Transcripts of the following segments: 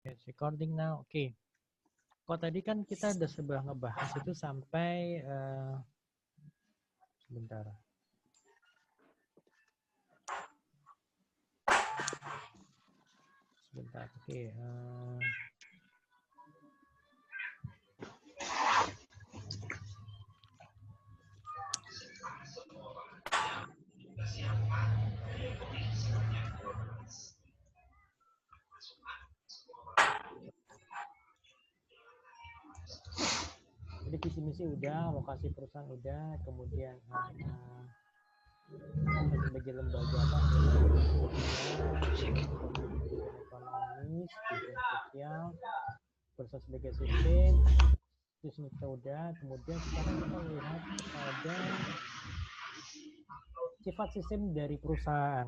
Yes, recording now. Oke. Kok tadi kan kita udah sebelah ngebahas itu sampai sebentar. Sebentar. Oke. Jadi visi misi udah, lokasi perusahaan udah, kemudian sebagai lembaga apa? Tujuan ekonomis, tujuan sosial, perusahaan sebagai sistem, itu kita udah. Kemudian sekarang kita lihat kepada sifat sistem dari perusahaan.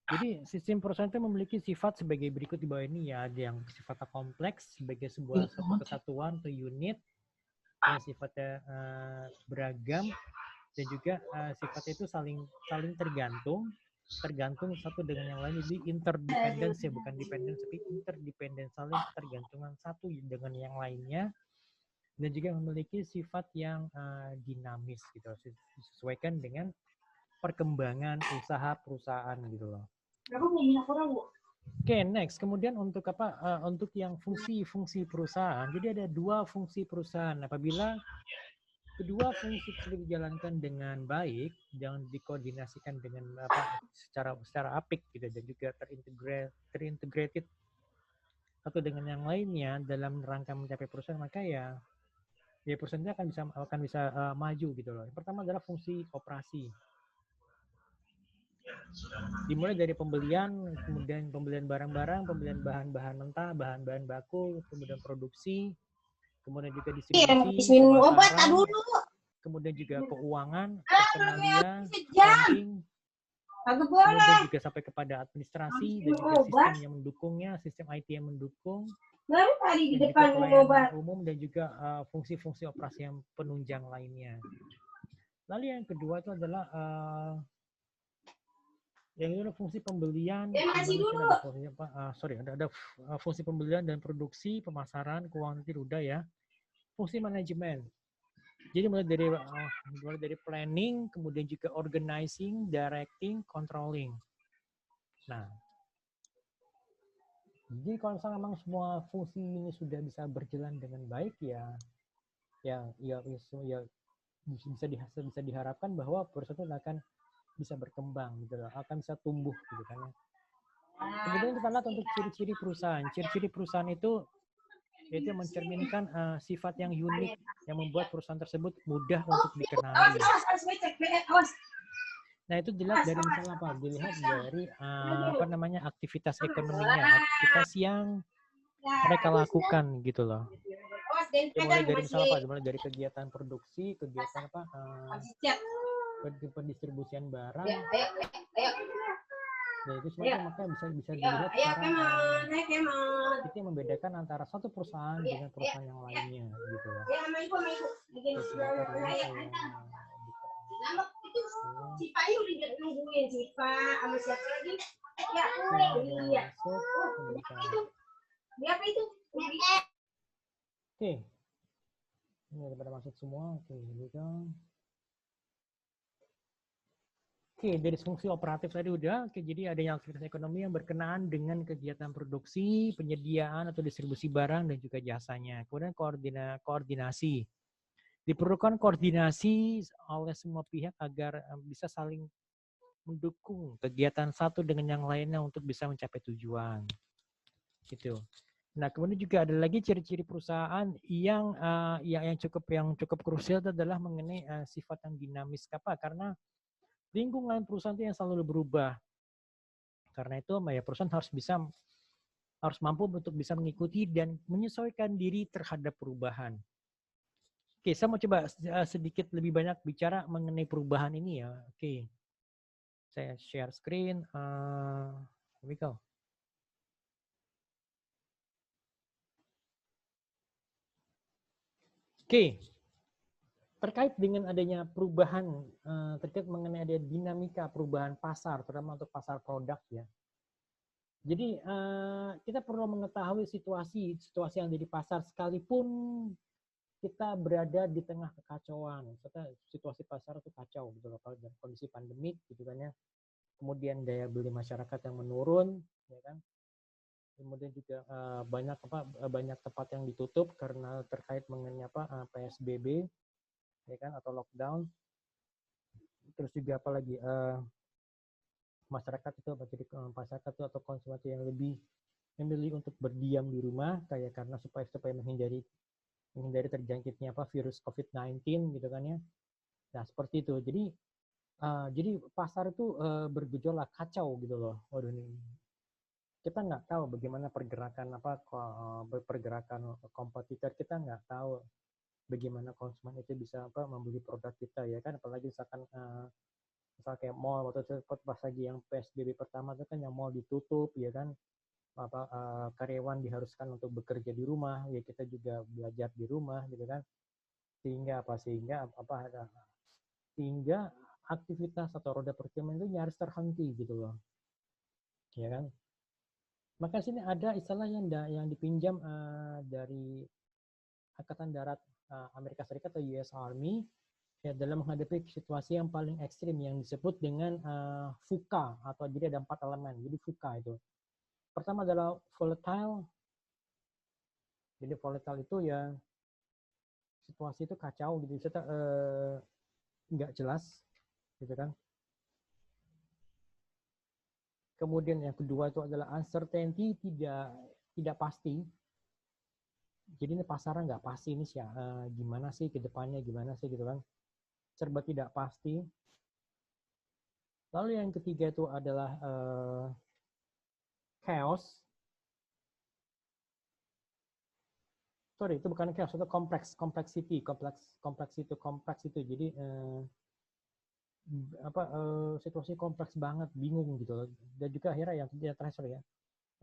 Jadi sistem perusahaan itu memiliki sifat sebagai berikut di bawah ini ya. Ada yang sifatnya kompleks sebagai sebuah satu kesatuan atau unit, yang sifatnya beragam, dan juga sifatnya itu saling tergantung satu dengan yang lain. Jadi interdependence ya, bukan dependence tapi interdependence, saling ketergantungan satu dengan yang lainnya, dan juga memiliki sifat yang dinamis gitu, disesuaikan dengan perkembangan usaha perusahaan gitu loh. Oke, next. Kemudian untuk apa? Untuk yang fungsi perusahaan. Jadi ada dua fungsi perusahaan. Apabila kedua fungsi tersebut dijalankan dengan baik, jangan dikoordinasikan dengan apa secara apik gitu, dan juga terintegrated satu dengan yang lainnya dalam rangka mencapai perusahaan, maka ya perusahaan akan bisa maju gitu loh. Yang pertama adalah fungsi operasi. Dimulai dari pembelian, kemudian pembelian barang-barang, pembelian bahan-bahan mentah, bahan-bahan baku, kemudian produksi, kemudian juga distribusi, pemasaran, kemudian juga keuangan, personalia, accounting, kemudian juga sampai kepada administrasi dan juga sistem yang mendukungnya, sistem IT yang mendukung, dan juga pelayanan umum, dan juga fungsi-fungsi operasi yang penunjang lainnya. Lalu yang kedua itu adalah yang itu fungsi pembelian, ada fungsi pembelian dan produksi, pemasaran, keuangan, itu udah ya. Fungsi manajemen. Jadi mulai dari planning, kemudian juga organizing, directing, controlling. Nah, jadi kalau misalnya memang semua fungsi ini sudah bisa berjalan dengan baik ya bisa diharapkan bahwa perusahaan akan bisa berkembang gitu loh, akan bisa tumbuh gitu kan ya. Kemudian kita lihat untuk ciri-ciri perusahaan. Ciri-ciri perusahaan itu yaitu mencerminkan sifat yang unik yang membuat perusahaan tersebut mudah untuk dikenali. Nah, itu dilihat dari misalnya apa? Dilihat dari aktivitas ekonominya, aktivitas yang mereka lakukan gitu loh. Mulai dari misalnya apa? Mulai dari kegiatan produksi, kegiatan pendistribusian barang. Nah, itu semua maka bisa dilihat secara itu yang membedakan antara satu perusahaan dengan perusahaan yang lainnya gitu loh. Oke. Ini udah pada masuk semua. Oke, gitu. Oke, dari fungsi operatif tadi udah. Oke, jadi adanya aktivitas ekonomi yang berkenaan dengan kegiatan produksi, penyediaan atau distribusi barang dan juga jasanya. Kemudian koordinasi. Diperlukan koordinasi oleh semua pihak agar bisa saling mendukung kegiatan satu dengan yang lainnya untuk bisa mencapai tujuan. Gitu. Nah, kemudian juga ada lagi ciri-ciri perusahaan yang cukup krusial adalah mengenai sifat yang dinamis. Apa? Karena lingkungan perusahaan itu yang selalu berubah. Karena itu ya perusahaan harus mampu untuk bisa mengikuti dan menyesuaikan diri terhadap perubahan. Oke, saya mau coba sedikit lebih banyak bicara mengenai perubahan ini ya. Oke. Saya share screen. Here we go. Oke. Terkait dengan adanya perubahan, terkait mengenai ada dinamika perubahan pasar, terutama untuk pasar produk ya. Jadi kita perlu mengetahui situasi yang ada di pasar sekalipun kita berada di tengah kekacauan. Serta situasi pasar itu kacau gitu loh, kalau dalam kondisi pandemik gitu kan ya. Kemudian daya beli masyarakat yang menurun, ya kan. Kemudian juga banyak tempat yang ditutup karena terkait mengenai PSBB, ya kan, atau lockdown. Terus juga apalagi masyarakat itu atau konsumen yang lebih memilih untuk berdiam di rumah kayak karena supaya menghindari terjangkitnya virus COVID-19 gitu kan ya. Nah, seperti itu. Jadi pasar itu bergejolak, kacau gitu loh. Waduh, ini kita nggak tahu bagaimana pergerakan kompetitor, kita nggak tahu bagaimana konsumen itu bisa membeli produk kita, ya kan. Apalagi misal kayak mall atau pas lagi yang PSBB pertama itu kan yang mall ditutup, ya kan. Karyawan diharuskan untuk bekerja di rumah, ya kita juga belajar di rumah gitu kan. Sehingga aktivitas atau roda perekonomian itu nyaris terhenti gitu loh, ya kan. Maka sini ada istilah yang dipinjam dari Angkatan Darat Amerika Serikat atau US Army ya, dalam menghadapi situasi yang paling ekstrim yang disebut dengan VUCA, atau jadi ada 4 elemen. Jadi VUCA itu pertama adalah volatile. Jadi volatile itu ya situasi itu kacau gitu, kita nggak jelas gitu kan. Kemudian yang kedua itu adalah uncertainty, tidak pasti. Jadi ini pasarnya nggak pasti, ini sih gimana sih ke depannya, gimana sih gitu kan, serba tidak pasti. Lalu yang ketiga itu adalah chaos. Sorry, itu bukan chaos, itu kompleks itu. Jadi situasi kompleks banget, bingung gitu loh. Dan juga akhirnya yang terakhir ya,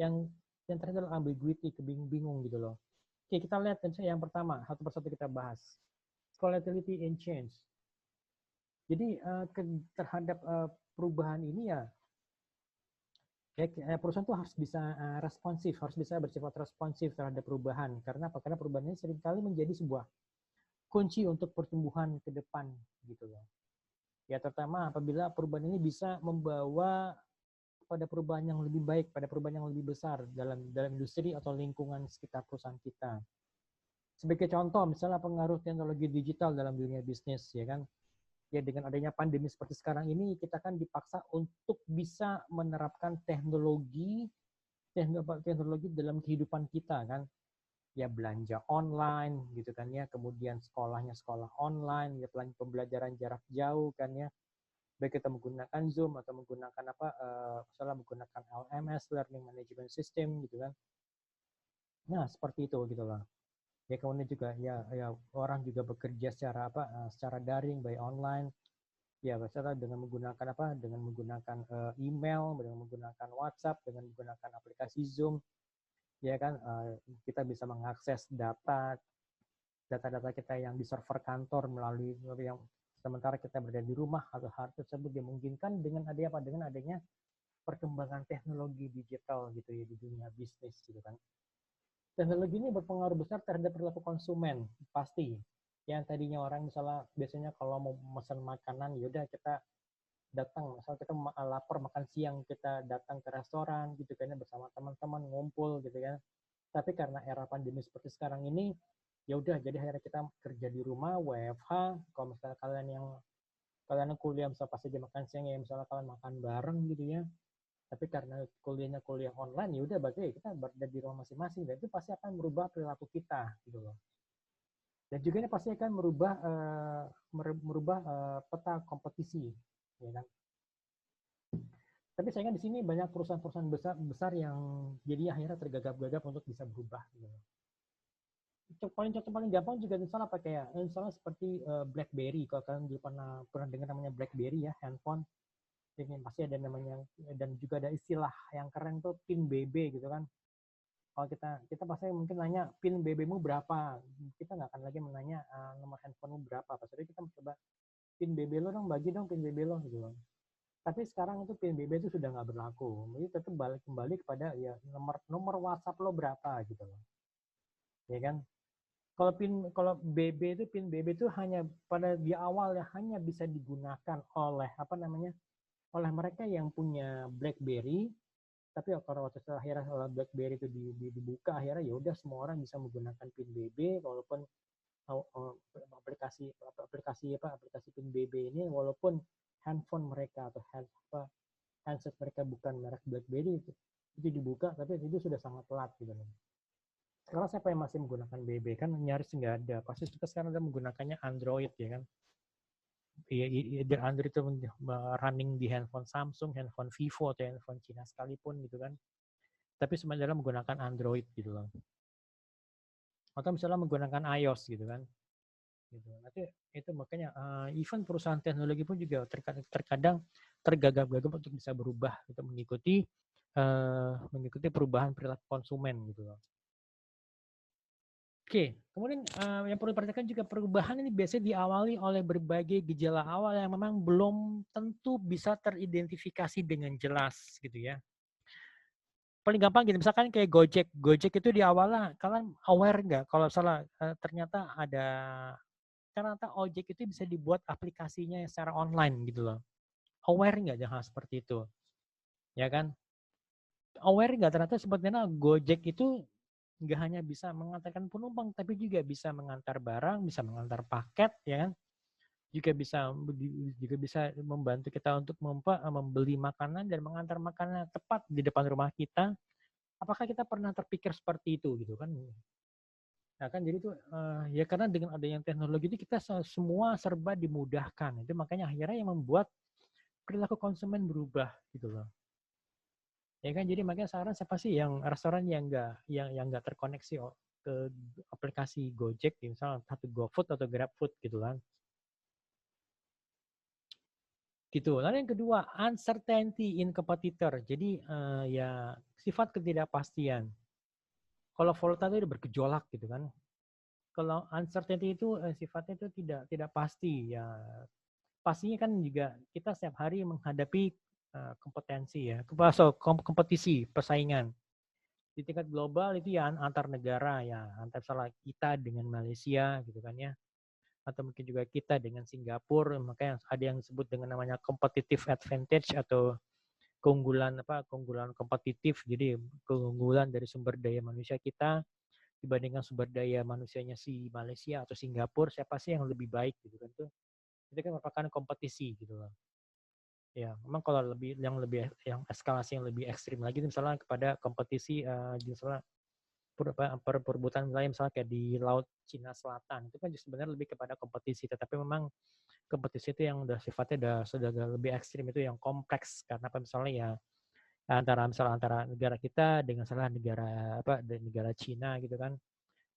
yang terakhir adalah ambiguity, kebingung gitu loh. Oke, kita lihat yang pertama, satu persatu kita bahas. Volatility and change. Jadi terhadap perubahan ini ya perusahaan tuh harus bisa responsif, harus bisa bersifat responsif terhadap perubahan. Karena apa? Karena perubahan ini seringkali menjadi sebuah kunci untuk pertumbuhan ke depan gitu loh. Ya, terutama apabila perubahan ini bisa membawa pada perubahan yang lebih baik, pada perubahan yang lebih besar dalam industri atau lingkungan sekitar perusahaan kita. Sebagai contoh, misalnya pengaruh teknologi digital dalam dunia bisnis, ya kan. Ya, dengan adanya pandemi seperti sekarang ini, kita kan dipaksa untuk bisa menerapkan teknologi dalam kehidupan kita kan. Ya, belanja online gitu kan ya, kemudian sekolah online, ya pembelajaran jarak jauh kan ya, baik kita menggunakan Zoom atau menggunakan misalnya menggunakan LMS, Learning Management System gitu kan. Nah, seperti itu gitu loh. Ya, kemudian juga ya orang juga bekerja secara daring by online. Ya, misalnya dengan menggunakan email, dengan menggunakan WhatsApp, dengan menggunakan aplikasi Zoom, ya kan, kita bisa mengakses data kita yang di server kantor melalui yang sementara kita berada di rumah, atau hal tersebut dimungkinkan dengan adanya perkembangan teknologi digital gitu ya di dunia bisnis gitu kan. Teknologi ini berpengaruh besar terhadap perilaku konsumen, pasti. Yang tadinya orang misalnya biasanya kalau mau pesan makanan, yaudah kita datang, misal kita lapar makan siang, kita datang ke restoran gitu kan bersama teman-teman ngumpul gitu kan. Tapi karena era pandemi seperti sekarang ini, ya udah, jadi akhirnya kita kerja di rumah, WFH. Kalau misalnya kalian kuliah misalnya pas aja makan siang ya, misalnya kalian makan bareng gitu ya. Tapi karena kuliah online, ya udah berarti kita berada di rumah masing-masing, dan itu pasti akan merubah perilaku kita gitu loh. Dan juga ini pasti akan merubah peta kompetisi, ya kan. Tapi sayangnya di sini banyak perusahaan-perusahaan besar yang jadi akhirnya tergagap-gagap untuk bisa berubah gitu. Paling gampang juga misalnya misalnya seperti BlackBerry. Kalau kalian dulu pernah dengar namanya BlackBerry ya, handphone. Ini pasti ada namanya, dan juga ada istilah yang keren tuh PIN BB gitu kan. Kalau kita pasti mungkin nanya PIN BB-mu berapa, kita nggak akan lagi menanya nomor handphonemu berapa. Pasti kita mencoba PIN BB lo dong, bagi dong PIN BB lo gitu loh. Tapi sekarang itu PNBB itu sudah nggak berlaku. Jadi tetap balik kembali kepada ya nomor WhatsApp lo berapa gitu loh. Ya kan? Kalau BB itu PIN BB itu hanya pada di awal ya hanya bisa digunakan oleh apa namanya? Oleh mereka yang punya BlackBerry. Tapi kalau waktu akhirnya BlackBerry itu dibuka akhirnya ya udah semua orang bisa menggunakan PIN BB walaupun aplikasi PIN BB ini walaupun handphone mereka atau handset mereka bukan merek BlackBerry itu dibuka tapi itu sudah sangat telat gitu loh. Sekarang siapa yang masih menggunakan BB kan nyaris nggak ada. Pasti kita sekarang udah menggunakannya Android ya kan. Android itu running di handphone Samsung, handphone Vivo atau handphone Cina sekalipun gitu kan. Tapi sebenarnya menggunakan Android gitu loh. Atau misalnya menggunakan iOS gitu kan. Gitu. Nanti itu makanya even perusahaan teknologi pun juga terkadang tergagap-gagap untuk bisa berubah untuk mengikuti perubahan perilaku konsumen gitu loh. Oke, kemudian yang perlu diperhatikan juga perubahan ini biasanya diawali oleh berbagai gejala awal yang memang belum tentu bisa teridentifikasi dengan jelas gitu ya. Paling gampang gitu, misalkan kayak Gojek itu di awalnya kalian aware nggak kalau salah ternyata ojek itu bisa dibuat aplikasinya secara online gitu loh. Aware nggak hal seperti itu, ya kan? Aware nggak ternyata sebetulnya Gojek itu nggak hanya bisa mengantarkan penumpang, tapi juga bisa mengantar barang, bisa mengantar paket, ya kan? Juga bisa membantu kita untuk membeli makanan dan mengantar makanan tepat di depan rumah kita. Apakah kita pernah terpikir seperti itu gitu kan? Nah kan jadi tuh ya karena dengan adanya teknologi itu kita semua serba dimudahkan. Itu makanya akhirnya yang membuat perilaku konsumen berubah gitu loh. Ya kan jadi makanya sekarang siapa sih yang restoran yang nggak terkoneksi ke aplikasi Gojek misalnya satu GoFood atau GrabFood gitu kan. Gitu. Lalu yang kedua, uncertainty in competitor. Jadi ya sifat ketidakpastian. Kalau volatile itu bergejolak gitu kan. Kalau uncertainty itu sifatnya itu tidak pasti ya. Pastinya kan juga kita setiap hari menghadapi kompetensi ya, kompetisi, persaingan. Di tingkat global itu ya antar negara ya, antar salah kita dengan Malaysia gitu kan ya. Atau mungkin juga kita dengan Singapura, makanya ada yang disebut dengan namanya competitive advantage atau keunggulan kompetitif. Jadi keunggulan dari sumber daya manusia kita dibandingkan sumber daya manusianya si Malaysia atau Singapura, siapa sih yang lebih baik gitu kan tuh. Itu kan merupakan kompetisi gitu loh. Ya, memang kalau yang eskalasi yang lebih ekstrim lagi misalnya kepada kompetisi misalnya perebutan wilayah misalnya kayak di Laut Cina Selatan itu kan sebenarnya lebih kepada kompetisi, tetapi memang kompetisi itu yang udah sifatnya sudah lebih ekstrim itu yang kompleks karena apa misalnya ya antara negara kita dengan negara Cina gitu kan,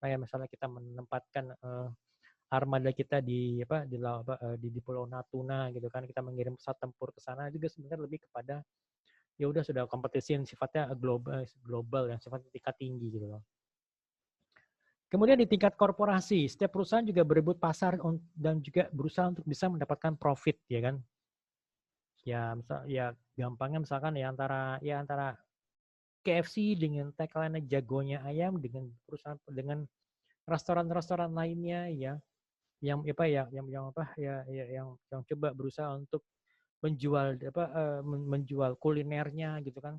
kayak misalnya kita menempatkan armada kita di Pulau Natuna gitu kan, kita mengirim pesawat tempur ke sana juga sebenarnya lebih kepada ya udah sudah kompetisi yang sifatnya global yang sifatnya tingkat tinggi gitu loh. Kemudian di tingkat korporasi, setiap perusahaan juga berebut pasar dan juga berusaha untuk bisa mendapatkan profit ya kan. Ya gampangnya misalkan ya antara KFC dengan tagline jagonya ayam dengan perusahaan dengan restoran-restoran lainnya ya yang coba berusaha untuk menjual kulinernya gitu kan,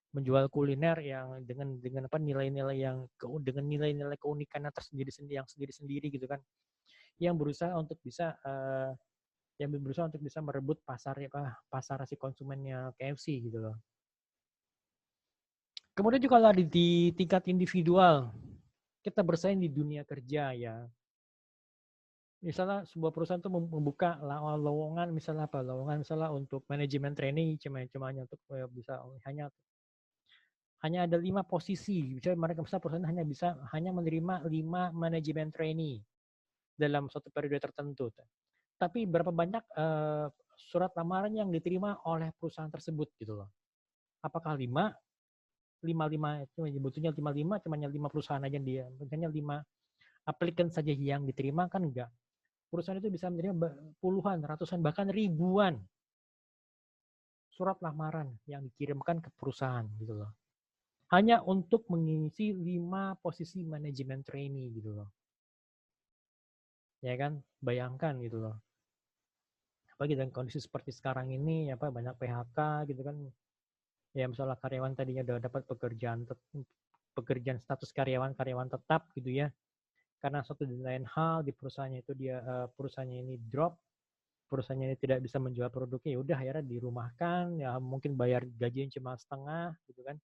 menjual kuliner yang dengan nilai-nilai dengan nilai-nilai keunikannya sendiri gitu kan, yang berusaha untuk bisa merebut pasar si konsumennya KFC gitu loh. Kemudian juga kalau di tingkat individual, kita bersaing di dunia kerja ya. Misalnya sebuah perusahaan itu membuka lowongan misalnya untuk manajemen training cuma hanya untuk bisa hanya ada 5 posisi. Misalnya perusahaan hanya menerima 5 manajemen trainee dalam suatu periode tertentu. Tapi berapa banyak surat lamaran yang diterima oleh perusahaan tersebut gitu loh. Apakah 5 itu sebetulnya 5 cuma 5 perusahaan aja dia. Misalnya 5 applicant saja yang diterima kan enggak. Perusahaan itu bisa menerima puluhan, ratusan, bahkan ribuan surat lamaran yang dikirimkan ke perusahaan gitu loh. Hanya untuk mengisi 5 posisi manajemen trainee gitu loh. Ya kan? Bayangkan gitu loh. Apalagi dengan kondisi seperti sekarang ini, banyak PHK gitu kan. Ya misalnya karyawan tadinya udah dapat pekerjaan status karyawan tetap gitu ya. Karena suatu dan lain hal di perusahaannya itu perusahaannya ini drop, perusahaannya ini tidak bisa menjual produknya, ya udah akhirnya dirumahkan, ya mungkin bayar gajinya cuma setengah gitu kan.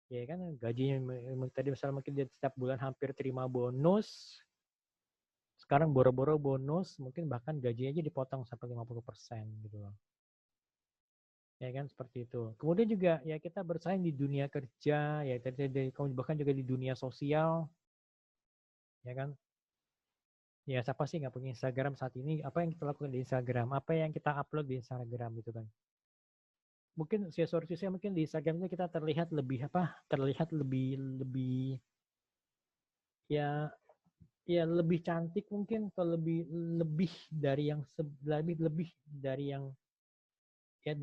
Ya kan gajinya tadi misalnya mungkin dia setiap bulan hampir terima bonus, sekarang boro-boro bonus, mungkin bahkan gajinya aja dipotong sampai 50% gitu loh. Ya kan seperti itu. Kemudian juga ya kita bersaing di dunia kerja, ya bahkan juga di dunia sosial, ya kan. Ya siapa sih nggak punya Instagram saat ini? Apa yang kita lakukan di Instagram? Apa yang kita upload di Instagram gitu kan? Mungkin saya mungkin di Instagram itu kita terlihat lebih Terlihat lebih lebih ya lebih cantik mungkin, atau lebih lebih dari yang lebih lebih dari yang ya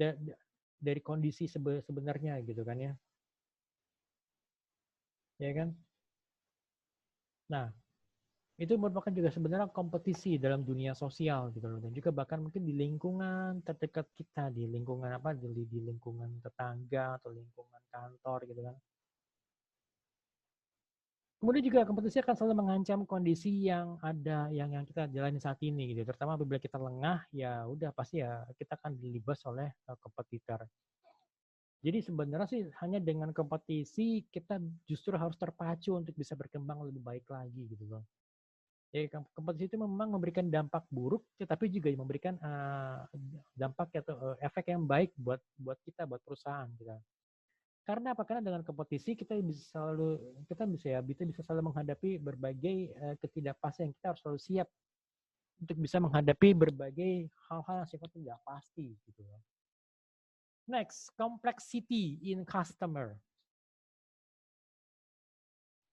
dari kondisi sebenarnya gitu kan ya. Ya kan? Nah, itu merupakan juga sebenarnya kompetisi dalam dunia sosial gitu loh, dan juga bahkan mungkin di lingkungan terdekat kita, di lingkungan di lingkungan tetangga atau lingkungan kantor gitu kan. Kemudian juga kompetisi akan selalu mengancam kondisi yang ada yang kita jalani saat ini gitu, terutama apabila kita lengah, ya udah pasti ya kita akan dilibas oleh kompetitor. Jadi sebenarnya sih hanya dengan kompetisi kita justru harus terpacu untuk bisa berkembang lebih baik lagi gitu loh. Ya, kompetisi itu memang memberikan dampak buruk, tetapi juga memberikan dampak atau efek yang baik buat kita, buat perusahaan kita. Karena apa? Karena dengan kompetisi kita bisa selalu menghadapi berbagai ketidakpastian. Kita harus selalu siap untuk bisa menghadapi berbagai hal-hal yang sifatnya tidak pasti gitu. Next, complexity in customer.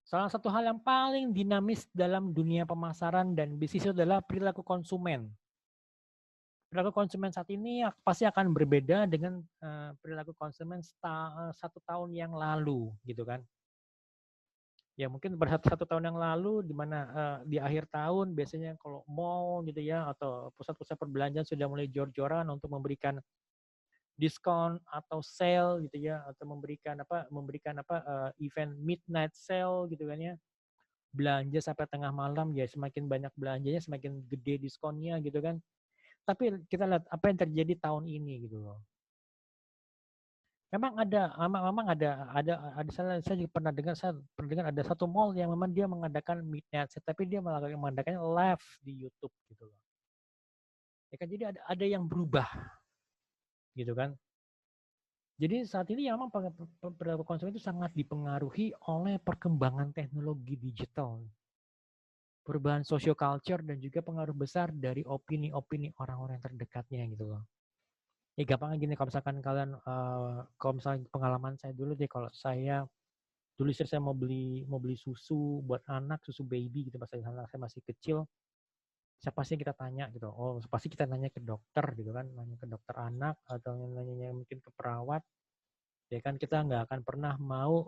Salah satu hal yang paling dinamis dalam dunia pemasaran dan bisnis adalah perilaku konsumen. Perilaku konsumen saat ini pasti akan berbeda dengan perilaku konsumen 1 tahun yang lalu, gitu kan? Ya mungkin pada satu tahun yang lalu, di mana di akhir tahun biasanya kalau mall gitu ya atau pusat-pusat perbelanjaan sudah mulai jor-joran untuk memberikan diskon atau sale gitu ya, atau memberikan event midnight sale gitu kan ya, belanja sampai tengah malam, ya semakin banyak belanjanya semakin gede diskonnya gitu kan. Tapi kita lihat apa yang terjadi tahun ini gitu loh. Memang ada saya juga pernah dengar ada satu mall yang memang dia mengadakan midnight sale, tapi dia malah mengadakannya live di YouTube gitu loh. Ya kan, jadi ada yang berubah gitu kan. Jadi saat ini ya memang perilaku konsumen itu sangat dipengaruhi oleh perkembangan teknologi digital, perubahan social culture, dan juga pengaruh besar dari opini-opini orang-orang terdekatnya gitu loh. Ya gampangnya gini, kalau misalnya pengalaman saya dulu deh, kalau saya dulu istri saya mau beli susu buat anak, susu baby gitu pas anak saya masih kecil, siapa sih kita tanya gitu? Oh, pasti kita nanya ke dokter gitu kan, nanya ke dokter anak atau nanya mungkin ke perawat. Ya kan kita nggak akan pernah mau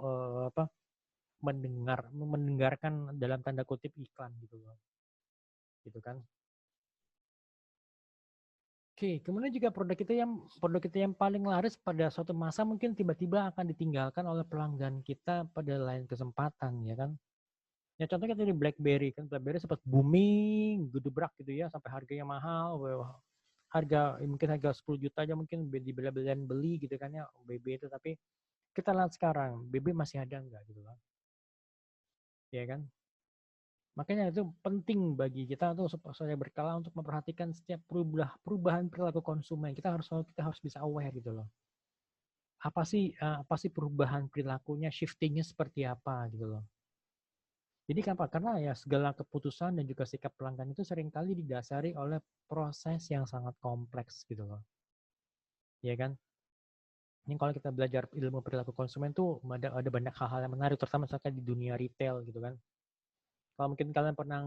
mendengarkan dalam tanda kutip iklan gitu loh. Gitu kan. Oke, kemudian juga produk kita yang paling laris pada suatu masa mungkin tiba-tiba akan ditinggalkan oleh pelanggan kita pada lain kesempatan, ya kan? Ya contohnya tadi BlackBerry kan, BlackBerry sempat booming, gedebrak gitu ya, sampai harganya mahal, mungkin harga 10 juta aja mungkin dibeli beli gitu kan ya, BB itu. Tapi kita lihat sekarang, BB masih ada nggak gitu kan? Ya kan? Makanya itu penting bagi kita untuk supaya berkala untuk memperhatikan setiap perubahan perilaku konsumen. Kita harus bisa aware gitu loh. Apa sih perubahan perilakunya, shiftingnya seperti apa gitu loh. Jadi kenapa? Karena ya segala keputusan dan juga sikap pelanggan itu seringkali didasari oleh proses yang sangat kompleks gitu loh. Ya kan? Ini kalau kita belajar ilmu perilaku konsumen tuh ada banyak hal-hal yang menarik, terutama misalkan di dunia retail gitu kan. Kalau mungkin kalian pernah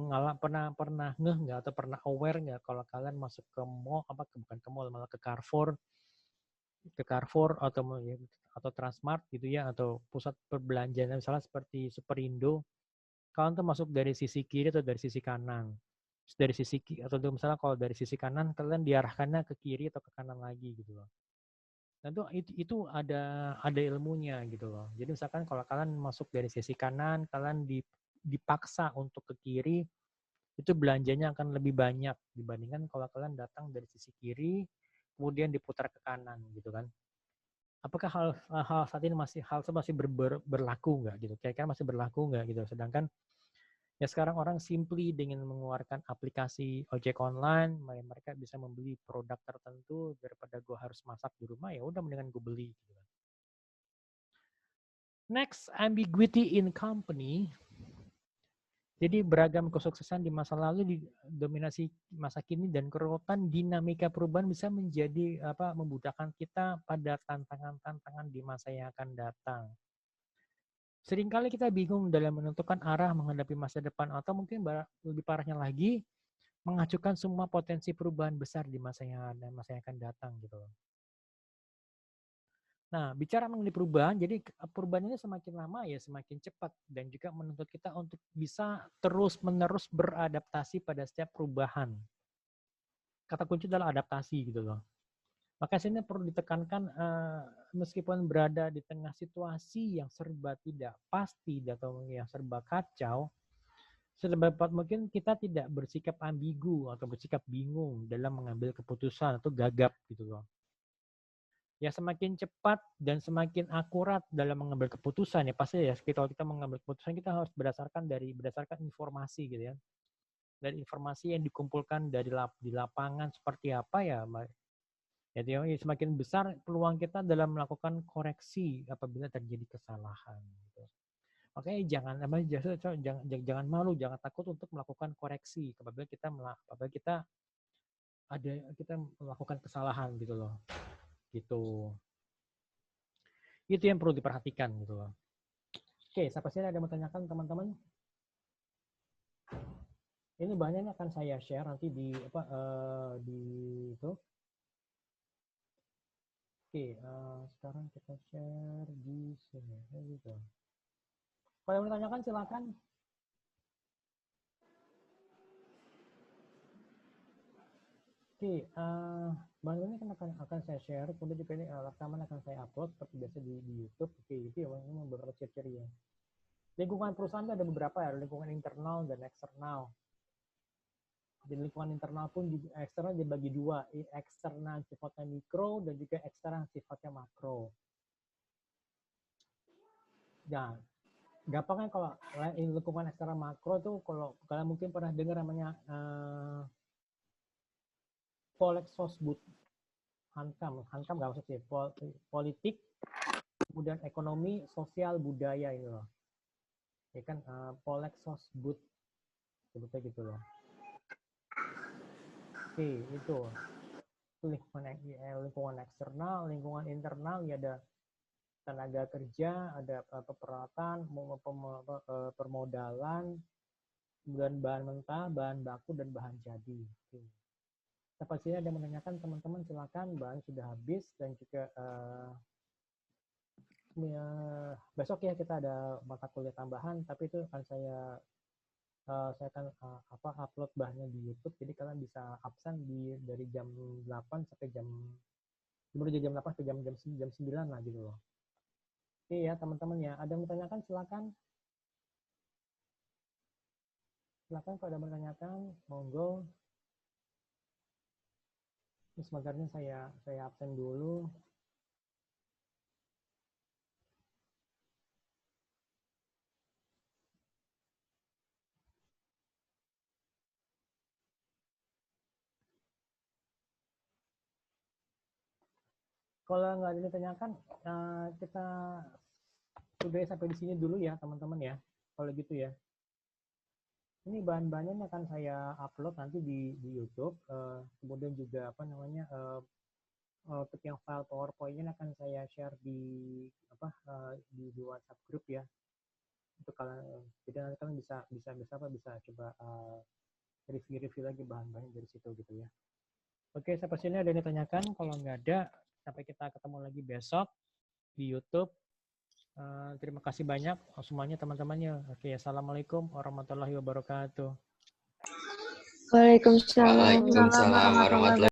ngeh nggak atau pernah aware nggak kalau kalian masuk ke mall, bukan ke mall, malah ke Carrefour, ke Carrefour atau Transmart gitu ya, atau pusat perbelanjaan misalnya seperti Superindo, kalian tuh masuk dari sisi kiri atau dari sisi kanan. Dari sisi atau misalnya kalau dari sisi kanan kalian diarahkannya ke kiri atau ke kanan lagi gitu loh. Dan itu ada ilmunya gitu loh. Jadi misalkan kalau kalian masuk dari sisi kanan, kalian dipaksa untuk ke kiri, itu belanjanya akan lebih banyak dibandingkan kalau kalian datang dari sisi kiri, kemudian diputar ke kanan gitu kan. Apakah hal saat ini masih berlaku nggak gitu? Kira-kira masih berlaku nggak gitu? Sedangkan ya sekarang orang simply dengan mengeluarkan aplikasi ojek online, mereka bisa membeli produk tertentu daripada gue harus masak di rumah, ya udah mendingan gue beli. Gitu. Next, ambiguity in company. Jadi beragam kesuksesan di masa lalu didominasi masa kini dan keruwetan dinamika perubahan bisa menjadi memudahkan kita pada tantangan-tantangan di masa yang akan datang. Seringkali kita bingung dalam menentukan arah menghadapi masa depan atau mungkin lebih parahnya lagi mengacukan semua potensi perubahan besar di masa yang akan datang gitu loh. Nah, bicara mengenai perubahan, jadi perubahan ini semakin lama ya semakin cepat dan juga menuntut kita untuk bisa terus-menerus beradaptasi pada setiap perubahan. Kata kunci adalah adaptasi gitu loh. Maka sini perlu ditekankan meskipun berada di tengah situasi yang serba tidak pasti atau yang serba kacau, sedapat mungkin kita tidak bersikap ambigu atau bersikap bingung dalam mengambil keputusan atau gagap gitu loh. Ya semakin cepat dan semakin akurat dalam mengambil keputusan ya pasti ya kalau kita mengambil keputusan kita harus berdasarkan informasi gitu ya. Dan informasi yang dikumpulkan di lapangan seperti apa ya, ya semakin besar peluang kita dalam melakukan koreksi apabila terjadi kesalahan. Gitu. Oke, jangan malu, jangan takut untuk melakukan koreksi apabila kita melakukan kesalahan gitu loh. Gitu. Itu yang perlu diperhatikan gitu loh. Oke, siapa sih ada yang mau tanyakan teman-teman? Ini bahannya akan saya share nanti di itu. Oke, sekarang kita share di sini gitu. Kalau yang mau tanyakan silakan. Oke, bahan ini akan saya share, kemudian juga ini rekaman akan saya upload seperti biasa di YouTube. Oke, itu ya ini beberapa ciri-ciri ya. Lingkungan perusahaan ada beberapa ya, lingkungan internal dan eksternal. Di lingkungan internal pun juga eksternal dibagi dua, eksternal sifatnya mikro dan juga eksternal sifatnya makro. Nah, gampangnya kalau lingkungan eksternal makro itu kalau kalian mungkin pernah dengar namanya Volkswagen Hankam nggak maksud sih, politik, kemudian ekonomi, sosial, budaya ini loh. Ya kan Volkswagen sebutnya gitu loh. Oke, itu lingkungan eksternal, lingkungan internal ya ada tenaga kerja, ada peralatan, permodalan, kemudian bahan mentah, bahan baku, dan bahan jadi. Oke. Pastinya ada menanyakan teman-teman silakan, bahan sudah habis dan juga besok ya kita ada mata kuliah tambahan, tapi itu akan saya akan upload bahannya di YouTube, jadi kalian bisa absen dari jam 8 sampai jam 8 sampai jam 9 lah gitu loh. Oke ya teman-teman ya, ada yang menanyakan silakan. Silakan kalau ada menanyakan, monggo. Ini sebenarnya saya absen dulu. Kalau nggak ada yang ditanyakan, kita sudah sampai di sini dulu ya teman-teman ya. Kalau gitu ya. Ini bahan-bahannya akan saya upload nanti di YouTube. Kemudian juga untuk yang file PowerPoint-nya akan saya share di WhatsApp group ya. Untuk kalian, jadi nanti kalian bisa coba review lagi bahan-bahannya dari situ gitu ya. Oke, sampai sini ada yang ditanyakan. Kalau nggak ada, Sampai kita ketemu lagi besok di YouTube. Terima kasih banyak semuanya teman-temannya. Oke, assalamualaikum warahmatullahi wabarakatuh. Waalaikumsalam warahmatullahi